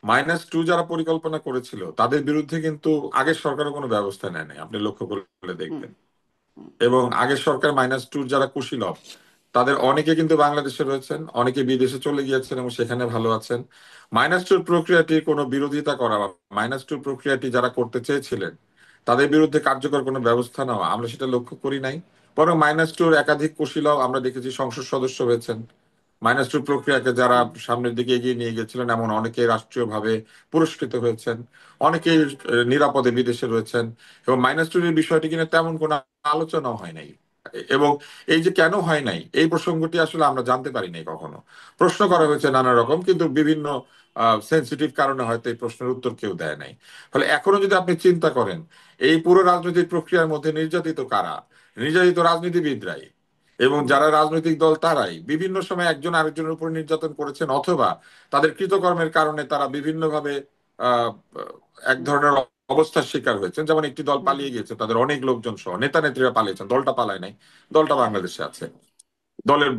-2 যারা পরিকল্পনা করেছিল তাদের বিরুদ্ধে কিন্তু আগের সরকারও কোনো ব্যবস্থা নেয় নাই, আপনি লক্ষ্য করলে হুম, দেখবেন। হুম, এবং আগের সরকার -2 যারা কুশীলব তাদের অনেকে কিন্তু বাংলাদেশে রয়েছেন, অনেকে বিদেশে চলে গিয়েছেন এবং সেখানে ভালো আছেন। -2 প্রক্রিয়াটির কোনো বিরোধিতা করা বা -2 প্রক্রিয়াটি যারা করতে চেয়েছিলেন তাদের বিরুদ্ধে কার্যকর কোনো ব্যবস্থা নেওয়া আমরা সেটা লক্ষ্য করি নাই। বরং -2 একাধিক কুশীলব আমরা দেখেছি সংসদ সদস্য হয়েছেন। -2 প্রক্রিয়াকে যারা হুম। সামনের দিকে এগিয়ে নিয়ে গেছিলেন এমন অনেকে রাষ্ট্রীয়ভাবে পুরস্কৃত হয়েছেন, অনেকেই নিরাপদে বিদেশে রয়েছেন। এবং -2 এর বিষয়টি কিনা তেমন কোনো আলোচনা হয় নাই। এবং এই যে কেন হয় নাই এই প্রসঙ্গটি আসলে আমরা জানতে পারি নাই কখনো। প্রশ্ন করা হয়েছে নানা রকম, কিন্তু বিভিন্ন সেন্সিটিভ কারণে হয়তো এই প্রশ্নের উত্তর কেউ দেয় নাই। ফলে এখনো যদি আপনি চিন্তা করেন এই পুরো রাজনৈতিক প্রক্রিয়ার মধ্যে নির্যাতিত কারা, নির্যাতিত রাজনীতিবিদরাই এবং হুম, যারা রাজনৈতিক দল তারাই বিভিন্ন সময় একজন আরেকজনের উপর নির্যাতন করেছেন, অথবা তাদের কৃতকর্মের কারণে তারা বিভিন্নভাবে আহ এক হুম, ধরনের অবস্থার শিকার হয়েছেন। যেমন একটি দল হুম, পালিয়ে গিয়েছে, তাদের অনেক লোকজন সহ নেতা নেত্রীরা পালিয়েছেন, দলটা পালায় নাই, দলটা বাংলাদেশে আছে। দলের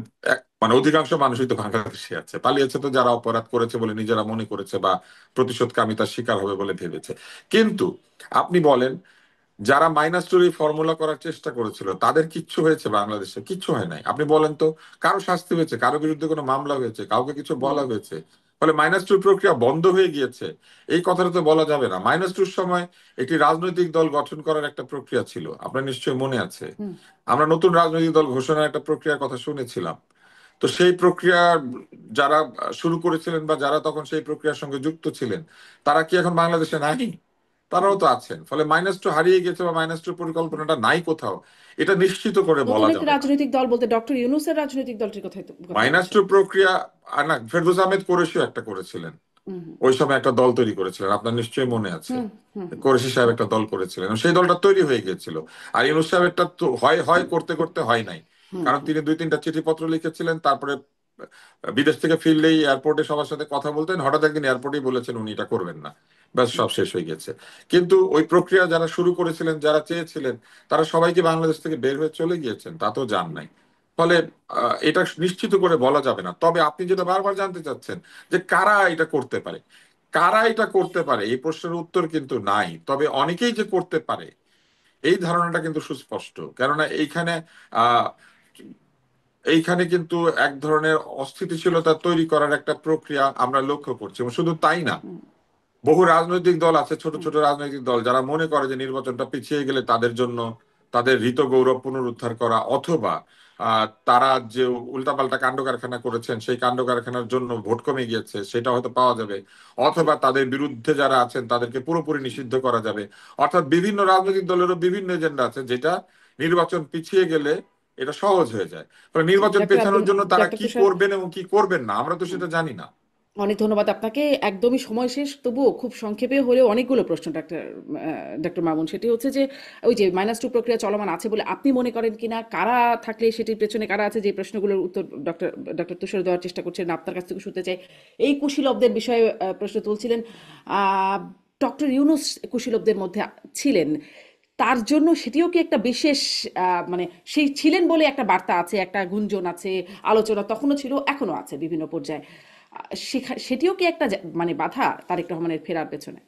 মানে অধিকাংশ মানুষই তো বাংলাদেশে আছে, পালিয়েছে তো যারা অপরাধ করেছে বলে নিজেরা মনে করেছে বা প্রতিশোধকামিতার শিকার হবে বলে ভেবেছে। কিন্তু আপনি বলেন যারা -2 ফর্মুলা করার চেষ্টা করেছিল তাদের কিচ্ছু হয়েছে? বাংলাদেশে কিচ্ছু হয় নাই। আপনি বলেন তো কারো শাস্তি হয়েছে, কারো বিরুদ্ধে কোনো মামলা হয়েছে, কাউকে কিছু হুম। বলা হয়েছে? ফলে -2 প্রক্রিয়া বন্ধ হয়ে গিয়েছে এই কথাটা তো বলা যাবে না। -2 সময় একটি রাজনৈতিক দল গঠন করার একটা প্রক্রিয়া ছিল, আপনার নিশ্চয়ই মনে আছে। হুম। আমরা নতুন রাজনৈতিক দল ঘোষণার একটা প্রক্রিয়ার কথা শুনেছিলাম। তো সেই প্রক্রিয়া যারা শুরু করেছিলেন বা যারা তখন সেই প্রক্রিয়ার সঙ্গে যুক্ত ছিলেন তারা কি এখন বাংলাদেশে নাই? তারাও তো আছেন। ফলে -2 হারিয়ে গেছে বা -2 পরিকল্পনাটা নাই কোথাও, এটা নিশ্চিত করে নতুন বলা একটি যাবে না। রাজনৈতিক দল বলতে ডক্টর ইউনূসের রাজনৈতিক দলটির কথাই -2 বলছেন? প্রক্রিয়া না, ফেরদৌস আহমেদ কোরেশিও একটা করেছিলেন, হুম, হুম, ওই সময় একটা দল তৈরি করেছিলেন, আপনার নিশ্চয়ই মনে আছে। হুম, হুম, হুম, কোরেশি সাহেব একটা দল করেছিলেন এবং সেই দলটা তৈরি হয়ে গিয়েছিল। আর ইউনূস সাহেবেরটা তো হয় হয় করতে করতে হয় নাই। হুম, কারণ হুম, তিনি 2-3টা চিঠিপত্র লিখেছিলেন, তারপরে বিদেশ থেকে ফিরলেই এয়ারপোর্টে সবার সাথে কথা বলতেন, হঠাৎ একদিন এয়ারপোর্টেই বলেছেন উনি এটা করবেন না, ব্যাস হুম। সব শেষ হয়ে গেছে। কিন্তু ওই প্রক্রিয়া যারা শুরু করেছিলেন, যারা চেয়েছিলেন, তারা সবাইকে বাংলাদেশ থেকে বের হয়ে চলে গিয়েছেন, তা তো জান নাই। ফলে এটা নিশ্চিত করে বলা যাবে না। তবে আপনি যেটা বারবার জানতে চাচ্ছেন যে কারা এটা করতে পারে, কারা এটা করতে পারে এই প্রশ্নের উত্তর কিন্তু নাই। তবে অনেকেই যে করতে পারে এই ধারণাটা কিন্তু সুস্পষ্ট। কেননা আহ এইখানে কিন্তু এক ধরনের অস্থিতিশীলতা তৈরি করার একটা প্রক্রিয়া আমরা লক্ষ্য করছি। এবং শুধু তাই না, হুম, বহু রাজনৈতিক দল আছে, ছোট হুম, ছোট রাজনৈতিক দল, যারা মনে করে যে নির্বাচনটা পিছিয়ে গেলে তাদের জন্য তাদের হৃত গৌরব পুনরুদ্ধার করা, অথবা তারা যে উল্টাপাল্টা কাণ্ড কারখানা করেছেন সেই কাণ্ড কারখানার জন্য ভোট কমে গিয়েছে সেটা হয়তো পাওয়া যাবে, অথবা তাদের বিরুদ্ধে যারা আছেন তাদেরকে পুরোপুরি নিষিদ্ধ করা যাবে। অর্থাৎ বিভিন্ন রাজনৈতিক দলেরও বিভিন্ন এজেন্ডা আছে, যেটা নির্বাচন পিছিয়ে গেলে এটা সহজ হয়ে যায়। ফলে জি, নির্বাচন ডাক্তার পেছানোর আব্দুল জন্য তারা ডাক্তার কি তুষার, করবেন এবং কি করবেন না আমরা তো হুম, সেটা জানি না। অনেক ধন্যবাদ আপনাকে। একদমই সময় শেষ, তবুও খুব সংক্ষেপে হলেও অনেকগুলো প্রশ্ন ডক্টর মামুন। সেটি হচ্ছে যে ওই যে -2 প্রক্রিয়া চলমান আছে বলে আপনি মনে করেন কিনা, কারা থাকলে সেটির পেছনে কারা আছে, যে প্রশ্নগুলোর উত্তর ডক্টর ডক্টর তুষার দেওয়ার চেষ্টা করছেন, আপনার কাছ থেকে শুনতে চাই। এই কুশীলবদের বিষয়ে প্রশ্ন তুলছিলেন। ডক্টর ইউনূস কুশীলবদের মধ্যে ছিলেন, তার জন্য সেটিও কি একটা বিশেষ মানে সেই ছিলেন বলে একটা বার্তা আছে, একটা গুঞ্জন আছে, আলোচনা তখনও ছিল, এখনো আছে বিভিন্ন পর্যায়ে। সেটিও কি একটা মানে বাধা তারেক রহমানের ফেরার পেছনে?